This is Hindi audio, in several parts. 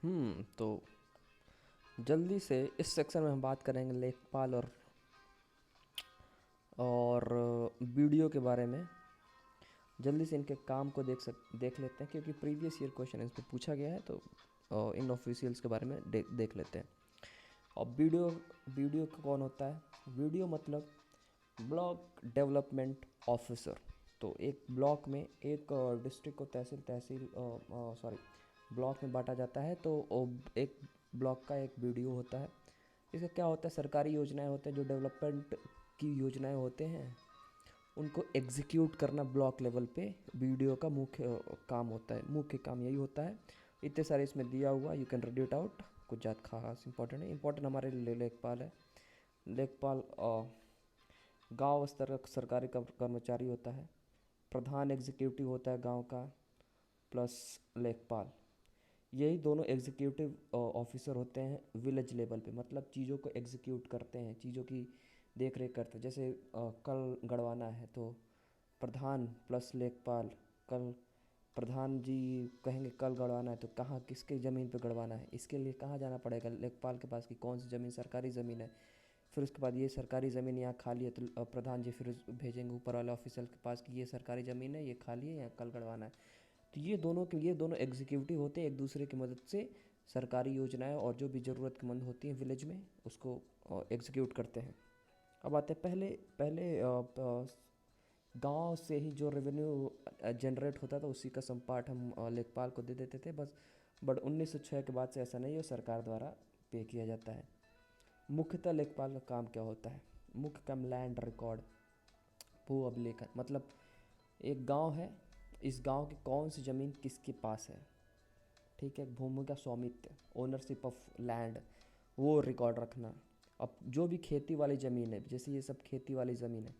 तो जल्दी से इस सेक्शन में हम बात करेंगे लेखपाल और वीडियो के बारे में। जल्दी से इनके काम को देख लेते हैं, क्योंकि प्रीवियस ईयर क्वेश्चन इस पर पूछा गया है, तो इन ऑफिशियल्स के बारे में देख लेते हैं। अब वीडियो कौन होता है? वीडियो मतलब ब्लॉक डेवलपमेंट ऑफिसर। तो एक ब्लॉक में, एक डिस्ट्रिक्ट को तहसील सॉरी ब्लॉक में बांटा जाता है, तो एक ब्लॉक का एक वीडियो होता है। इसका क्या होता है? सरकारी योजनाएं होते हैं, जो डेवलपमेंट की योजनाएं होते हैं, उनको एग्जीक्यूट करना ब्लॉक लेवल पे वीडियो का मुख्य काम होता है। मुख्य काम यही होता है। इतने सारे इसमें दिया हुआ, you can read it out. कुछ ज़्यादा खास इंपॉर्टेंट है। इंपॉर्टेंट हमारे लिए लेखपाल है। लेखपाल गांव स्तर का सरकारी कर्मचारी होता है। प्रधान एग्जीक्यूटिव होता है गांव का, प्लस लेखपाल। यही दोनों एग्जीक्यूटिव ऑफिसर होते हैं विलेज लेवल पे, मतलब चीज़ों को एग्जीक्यूट करते हैं, चीज़ों की देख रेख करते हैं। जैसे कल गड़वाना है, तो प्रधान प्लस लेखपाल। कल प्रधान जी कहेंगे कल गड़वाना है, तो कहाँ, किसके ज़मीन पे गड़वाना है, इसके लिए कहाँ जाना पड़ेगा? लेखपाल के पास, कि कौन सी ज़मीन सरकारी ज़मीन है। फिर उसके बाद ये सरकारी ज़मीन यहाँ खाली है, तो प्रधान जी फिर भेजेंगे ऊपर वाले ऑफिसर के पास कि ये सरकारी ज़मीन है, ये खाली है, यहाँ कल गड़वाना है। तो ये दोनों एग्जीक्यूटिव होते हैं, एक दूसरे की मदद से सरकारी योजनाएं और जो भी ज़रूरतमंद होती हैं विलेज में, उसको एग्जीक्यूट करते हैं। अब आते हैं पहले पहले गांव से ही जो रेवेन्यू जनरेट होता था, उसी का संपार्ट हम लेखपाल को दे देते थे बस। बट 1906 के बाद से ऐसा नहीं है, सरकार द्वारा पे किया जाता है। मुख्यतः लेखपाल का काम क्या होता है? मुख्य काम लैंड रिकॉर्ड, भू अभिलेखन। मतलब एक गांव है, इस गांव की कौन सी ज़मीन किसके पास है, ठीक है, भूमि का स्वामित्व, ओनरशिप ऑफ लैंड, वो रिकॉर्ड रखना। अब जो भी खेती वाली ज़मीन है, जैसे ये सब खेती वाली ज़मीन है,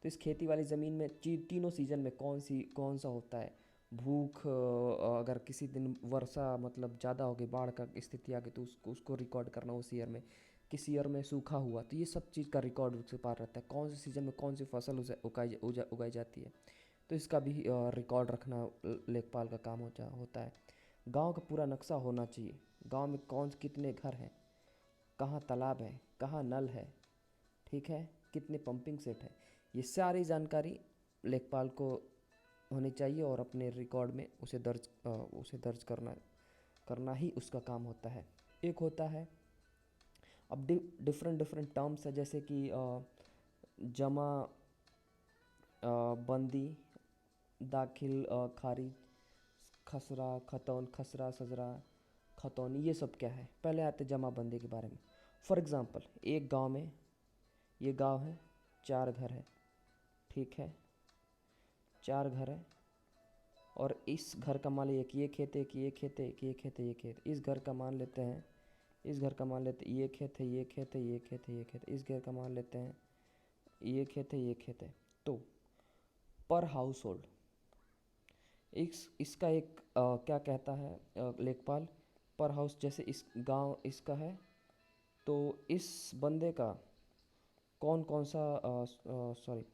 तो इस खेती वाली ज़मीन में तीनों सीजन में कौन सा होता है। भूख, अगर किसी दिन वर्षा मतलब ज़्यादा हो गई, बाढ़ का स्थिति आ गई, तो उसको रिकॉर्ड करना उस ईयर में। किसी ईयर में सूखा हुआ, तो ये सब चीज़ का रिकॉर्ड उसके पास रहता है। कौन से सीज़न में कौन सी फसल उगाई जाती है, तो इसका भी रिकॉर्ड रखना लेखपाल का काम होता है। गांव का पूरा नक्शा होना चाहिए। गांव में कितने घर हैं, कहाँ तालाब है, कहाँ नल है, ठीक है, कितने पंपिंग सेट है, ये सारी जानकारी लेखपाल को होनी चाहिए, और अपने रिकॉर्ड में उसे दर्ज करना ही उसका काम होता है। एक होता है, अब डिफरेंट डिफरेंट टर्म्स है, जैसे कि जमा, बंदी, दाखिल, खारिज, खसरा, खतौन, खसरा, सजरा, खतौनी, ये सब क्या है? पहले आते जमाबंदी के बारे में। फॉर एग्ज़ाम्पल, एक गांव में, ये गांव है, 4 घर है, ठीक है, 4 घर है, और इस घर का मान एक ये खेत है, एक ये खेत है, एक ये खेत है, ये खेत। इस घर का मान लेते हैं, इस घर का मान लेते हैं ये खेत है, ये खेत है, ये खेत है, ये खेत है। इस घर का मान लेते हैं ये खेत है, ये खेत है। तो पर हाउस होल्ड इसका एक क्या कहता है लेखपाल, पर हाउस, जैसे इस गांव इसका है, तो इस बंदे का कौन कौन सा सॉरी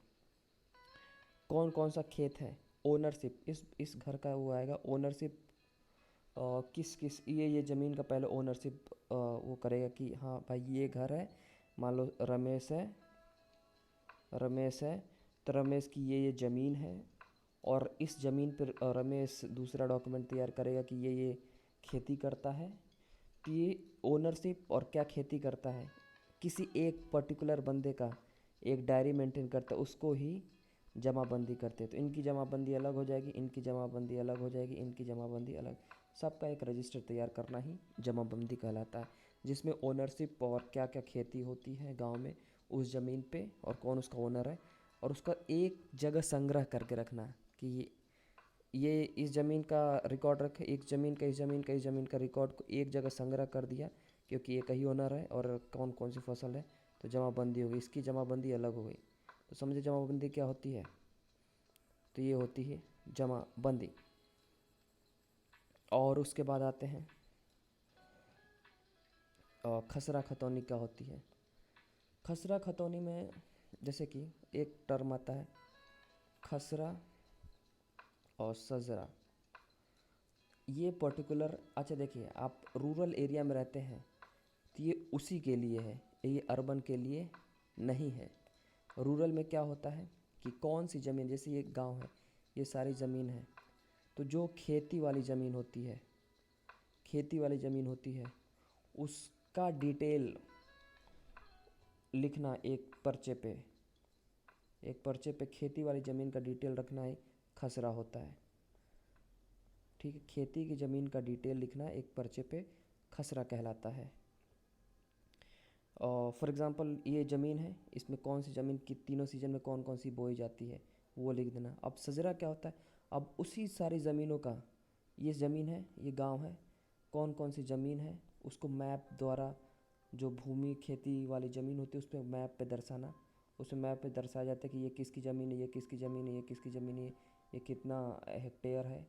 कौन कौन सा खेत है, ओनरशिप, इस घर का वो आएगा ओनरशिप। किस किस ये ज़मीन का पहले ओनरशिप वो करेगा कि हाँ भाई ये घर है। मान लो रमेश है, तो रमेश की ये ज़मीन है, और इस ज़मीन पर रमेश दूसरा डॉक्यूमेंट तैयार करेगा कि ये खेती करता है। तो ये ओनरशिप और क्या खेती करता है, किसी एक पर्टिकुलर बंदे का एक डायरी मेंटेन करता है, उसको ही जमाबंदी करते हैं। तो इनकी जमाबंदी अलग हो जाएगी, इनकी जमाबंदी अलग हो जाएगी, इनकी जमाबंदी अलग, सबका एक रजिस्टर तैयार करना ही जमाबंदी कहलाता है। जिसमें ओनरशिप और क्या क्या खेती होती है गांव में उस ज़मीन पे, और कौन उसका ओनर है, और उसका एक जगह संग्रह करके रखना कि ये इस ज़मीन का रिकॉर्ड रखे, एक ज़मीन का, इस ज़मीन का रिकॉर्ड को एक जगह संग्रह कर दिया, क्योंकि एक ही ओनर है और कौन कौन सी फसल है, तो जमाबंदी हो गई, इसकी जमाबंदी अलग हो गई। तो समझे जमाबंदी क्या होती है? तो ये होती है जमाबंदी। और उसके बाद आते हैं खसरा खतौनी क्या होती है। खसरा खतौनी में जैसे कि एक टर्म आता है खसरा और सजरा। ये पर्टिकुलर, अच्छा देखिए, आप रूरल एरिया में रहते हैं तो ये उसी के लिए है, ये अर्बन के लिए नहीं है। रूरल में क्या होता है कि कौन सी ज़मीन, जैसे ये गांव है, ये सारी ज़मीन है, तो जो खेती वाली ज़मीन होती है, खेती वाली ज़मीन होती है, उसका डिटेल लिखना एक पर्चे पे खेती वाली ज़मीन का डिटेल रखना एक खसरा होता है। ठीक है, खेती की ज़मीन का डिटेल लिखना एक पर्चे पे खसरा कहलाता है। और फॉर एग्ज़ाम्पल ये ज़मीन है, इसमें कौन सी ज़मीन की तीनों सीजन में कौन कौन सी बोई जाती है वो लिख देना। अब सजरा क्या होता है, अब उसी सारी ज़मीनों का, ये ज़मीन है, ये गांव है, कौन कौन सी ज़मीन है उसको मैप द्वारा, जो भूमि खेती वाली ज़मीन होती है उस पर मैप पे दर्शाना। उस मैप पे दर्शाया जाता है कि ये किसकी ज़मीन है, ये किसकी ज़मीन है, ये किसकी ज़मीन है, ये कितना हेक्टेयर है।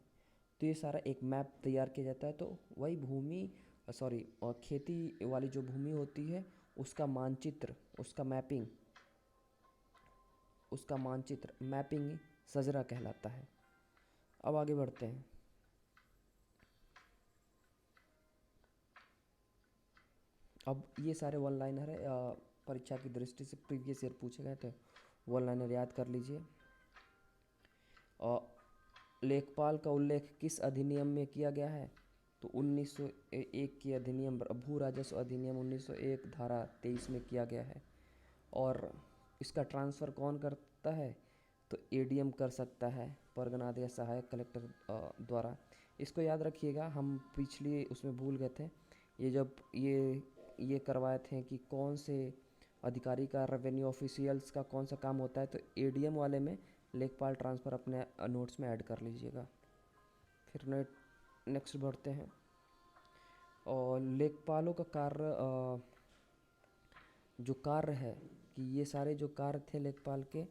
तो ये सारा एक मैप तैयार किया जाता है। तो वही भूमि, सॉरी, और खेती वाली जो भूमि होती है उसका मानचित्र, उसका मानचित्र मैपिंग सजरा कहलाता है। अब आगे बढ़ते हैं। अब ये सारे वन लाइनर है, परीक्षा की दृष्टि से प्रीवियस ईयर पूछे गए थे, वन लाइनर याद कर लीजिए। और लेखपाल का उल्लेख किस अधिनियम में किया गया है, तो 1901 की अधिनियम, भू राजस्व अधिनियम 1901 धारा 23 में किया गया है। और इसका ट्रांसफ़र कौन करता है, तो एडीएम कर सकता है, परगना या सहायक कलेक्टर द्वारा। इसको याद रखिएगा, हम पिछली उसमें भूल गए थे, ये जब ये करवाए थे कि कौन से अधिकारी का, रेवेन्यू ऑफिशियल्स का कौन सा काम होता है, तो एडीएम वाले में लेखपाल ट्रांसफ़र अपने नोट्स में ऐड कर लीजिएगा। फिर नेक्स्ट बढ़ते हैं। और लेखपालों का कार्य, जो कार्य है, कि ये सारे जो कार्य थे लेखपाल के,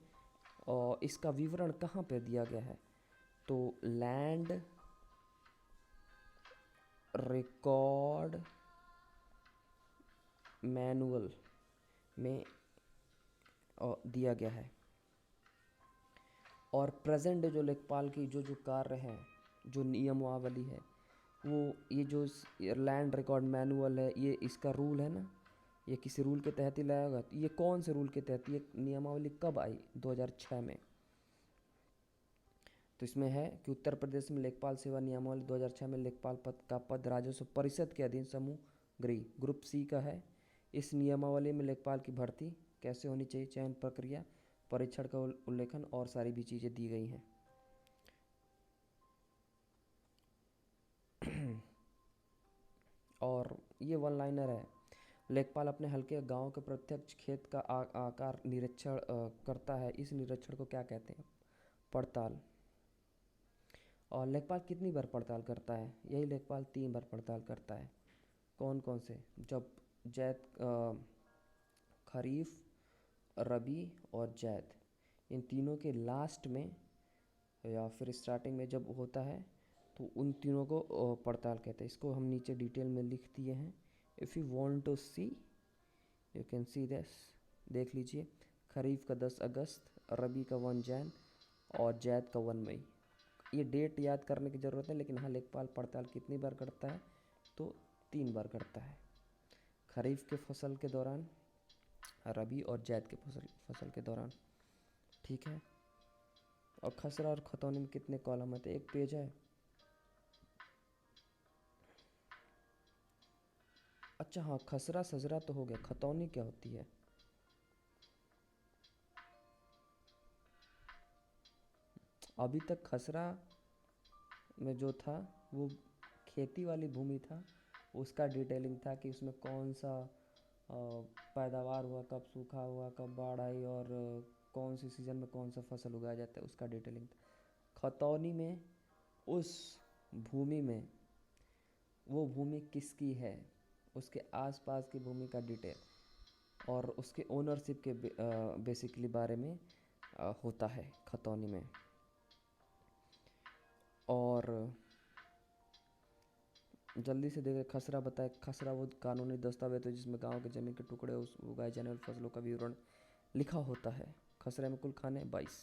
और इसका विवरण कहाँ पे दिया गया है, तो लैंड रिकॉर्ड मैनुअल में दिया गया है। और प्रेजेंट जो लेखपाल की जो जो कार्य हैं, जो नियमावली है, वो ये जो लैंड रिकॉर्ड मैनुअल है, ये इसका रूल है ना, ये किसी रूल के तहत ही लाया होगा। तो ये कौन से रूल के तहत, ये नियमावली कब आई, 2006 में। तो इसमें है कि उत्तर प्रदेश में लेखपाल सेवा नियमावली 2006 में लेखपाल पद का पद राजस्व परिषद के अधीन समूह गृह ग्रुप सी का है। इस नियमावली में लेखपाल की भर्ती कैसे होनी चाहिए, चयन प्रक्रिया, परीक्षण का उल्लेखन और सारी भी चीज़ें दी गई हैं। और ये वन लाइनर है। लेखपाल अपने हल्के गांव के प्रत्यक्ष खेत का आकार निरीक्षण करता है। इस निरीक्षण को क्या कहते हैं, पड़ताल। और लेखपाल कितनी बार पड़ताल करता है, यही लेखपाल 3 बार पड़ताल करता है। कौन कौन से, जब जैद, खरीफ, रबी और जैद, इन तीनों के लास्ट में या फिर स्टार्टिंग में जब होता है तो उन तीनों को पड़ताल कहते हैं। इसको हम नीचे डिटेल में लिख दिए हैं। If you want to see you can see this, देख लीजिए। खरीफ का 10 अगस्त, रबी का 1 जैन और जैद का 1 मई। ये डेट याद करने की ज़रूरत है, लेकिन हाँ, लेखपाल पड़ताल कितनी बार करता है, तो 3 बार करता है। खरीफ के फसल के दौरान, रबी और जैद के फसल के दौरान। ठीक है। और खसरा और खतौनी में कितने कॉलम है, तो 1 पेज है। अच्छा हाँ, खसरा सजरा तो हो गया, खतौनी क्या होती है। अभी तक खसरा में जो था वो खेती वाली भूमि था, उसका डिटेलिंग था कि उसमें कौन सा पैदावार हुआ, कब सूखा हुआ, कब बाढ़ आई, और कौन सी सीज़न में कौन सा फसल उगाया जाता है, उसका डिटेलिंग था। खतौनी में उस भूमि में, वो भूमि किसकी है, उसके आसपास की भूमि का डिटेल और उसके ओनरशिप के बेसिकली बारे में होता है खतौनी में। और जल्दी से देखें, खसरा बताए। खसरा वो कानूनी दस्तावेज है जिसमें गांव के ज़मीन के टुकड़े, उस उगाए जाने वाली फसलों का विवरण लिखा होता है। खसरे में कुल खाने 22,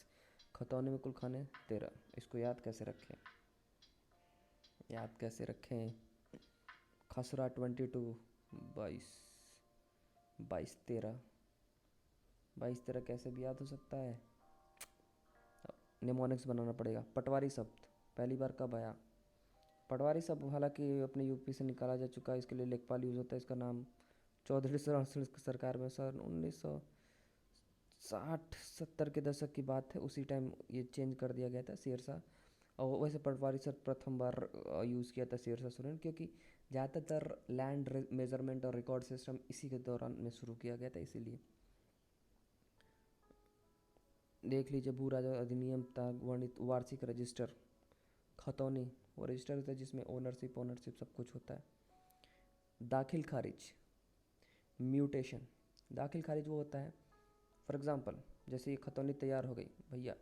खतौनी में कुल खाने 13। इसको याद कैसे रखें, याद कैसे रखें। खसरा 22, 22, 22 13, 22 13 कैसे भी याद हो सकता है। निमोनिक्स बनाना पड़ेगा। पटवारी शब्द पहली बार कब आया। पटवारी शब्द हालांकि अपने यूपी से निकाला जा चुका है, इसके लिए लेखपाल यूज़ होता है। इसका नाम चौधरी सरकार में सन 1960-70 के दशक की बात है, उसी टाइम ये चेंज कर दिया गया था शेरशाह। और वैसे पटवारी शब्द प्रथम बार यूज़ किया था शेरशाह सूरी, क्योंकि ज़्यादातर लैंड मेजरमेंट और रिकॉर्ड सिस्टम इसी के दौरान में शुरू किया गया था, इसीलिए। देख लीजिए, भू राजस्व अधिनियम था, वर्णित वार्षिक रजिस्टर। खतौनी वो रजिस्टर होता है जिसमें ओनरशिप सब कुछ होता है। दाखिल खारिज, म्यूटेशन। दाखिल खारिज वो होता है, फॉर एग्ज़ाम्पल जैसे ये खतौनी तैयार हो गई भैया,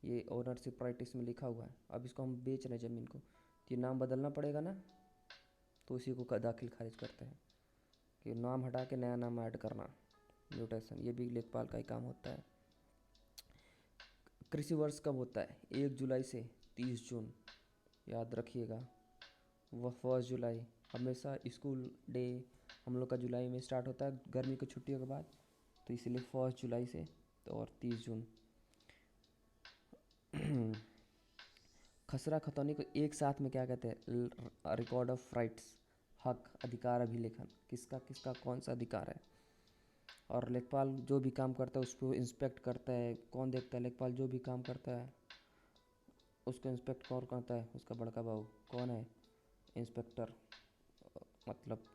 ये ओनरशिप राइट इसमें लिखा हुआ है, अब इसको हम बेच रहे हैं ज़मीन को, तो ये नाम बदलना पड़ेगा ना, तो उसी को दाखिल खारिज करते हैं कि नाम हटा के नया नाम ऐड करना, म्यूटेशन। ये भी लेखपाल का ही काम होता है। कृषि वर्ष कब होता है। 1 जुलाई से 30 जून, याद रखिएगा। वह 1 जुलाई हमेशा स्कूल डे हम लोग का जुलाई में स्टार्ट होता है, गर्मी की छुट्टियों के बाद, तो इसलिए 1 जुलाई से तो और 30 जून। खसरा खतौनी को एक साथ में क्या कहते हैं। रिकॉर्ड ऑफ राइट्स, हक, अधिकार, अभिलेखन, किसका किसका कौन सा अधिकार है। और लेखपाल जो भी काम करता है उसको इंस्पेक्ट करता है। कौन देखता है। लेखपाल जो भी काम करता है उसको इंस्पेक्ट कौन करता है, उसका बड़का भाऊ कौन है, इंस्पेक्टर, मतलब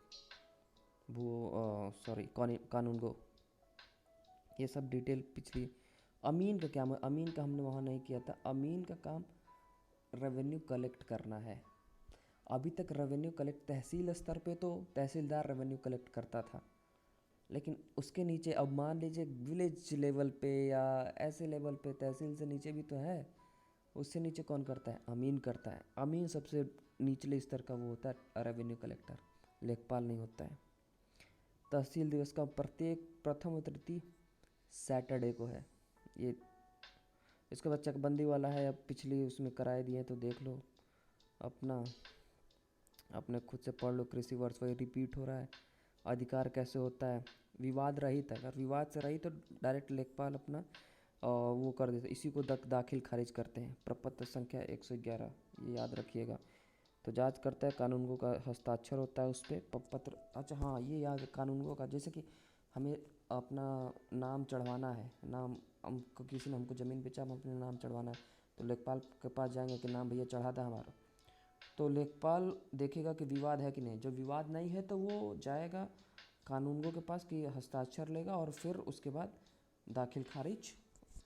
कानून गो। ये सब डिटेल पिछली। अमीन का क्या, अमीन का हमने वहाँ नहीं किया था। अमीन का काम रेवेन्यू कलेक्ट करना है। अभी तक रेवेन्यू कलेक्ट तहसील स्तर पे तो तहसीलदार रेवेन्यू कलेक्ट करता था, लेकिन उसके नीचे अब मान लीजिए विलेज लेवल पे या ऐसे लेवल पे, तहसील से नीचे भी तो है, उससे नीचे कौन करता है, अमीन करता है। अमीन सबसे निचले स्तर का वो होता है रेवेन्यू कलेक्टर, लेखपाल नहीं होता है। तहसील दिवस का प्रत्येक प्रथम और तृतीय सैटरडे को है। ये इसके बाद चकबंदी वाला है, अब पिछली उसमें कराए दिए तो देख लो अपना, अपने खुद से पढ़ लो। कृषि वर्ष वही रिपीट हो रहा है। अधिकार कैसे होता है, विवाद रहित है। अगर विवाद से रही तो डायरेक्ट लेखपाल अपना वो कर देते, इसी को दाखिल खारिज करते हैं। प्रपत्र संख्या 111, ये याद रखिएगा। तो जांच करता है, कानूनगो का हस्ताक्षर होता है उस पर प्रपत्र। अच्छा हाँ, ये याद, कानूनगो का, जैसे कि हमें अपना नाम चढ़वाना है, नाम हमको किसी ने हमको ज़मीन बेचा, हम अपने नाम चढ़वाना है, तो लेखपाल के पास जाएंगे कि नाम भैया चढ़ा था हमारा, तो लेखपाल देखेगा कि विवाद है कि नहीं। जो विवाद नहीं है तो वो जाएगा कानूनगो के पास कि हस्ताक्षर लेगा, और फिर उसके बाद दाखिल खारिज,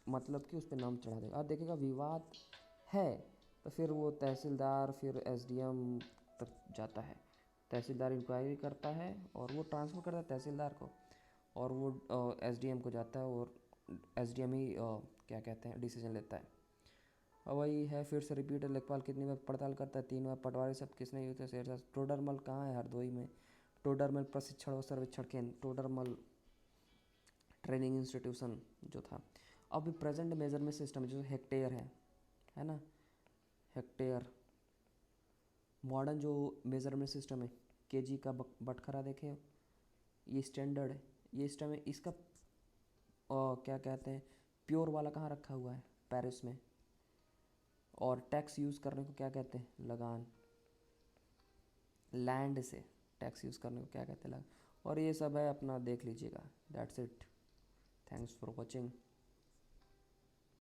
मतलब कि उस पर नाम चढ़ा देगा। और देखेगा विवाद है तो फिर वो तहसीलदार, फिर एसडीएम तक जाता है। तहसीलदार इंक्वायरी करता है और वो ट्रांसफ़र करता है तहसीलदार को, और वो एसडीएम को जाता है, और एसडीएम ही क्या कहते हैं डिसीजन लेता है। और वही है, फिर से रिपीट। लेखपाल कितनी बार पड़ताल करता है, 3 बार। पटवारी सब किसने यूज किया, शेरशाह। टोडरमल कहाँ है, हरदोई में। टोडरमल प्रशिक्षण और सर्वेक्षण केंद्र, टोडरमल ट्रेनिंग इंस्टीट्यूशन जो था। अब प्रेजेंट मेजरमेंट सिस्टम जो हेक्टेयर है ना, हेक्टेयर। मॉडर्न जो मेजरमेंट सिस्टम है, केजी का बटखरा देखे, ये स्टैंडर्ड है। ये सिस्टम है, इसका क्या कहते हैं, प्योर वाला कहाँ रखा हुआ है, पेरिस में। और टैक्स यूज़ करने को क्या कहते हैं, लगान। लैंड से टैक्स यूज़ करने को क्या कहते हैं, लगान। और ये सब है अपना, देख लीजिएगा। That's it, thanks for watching.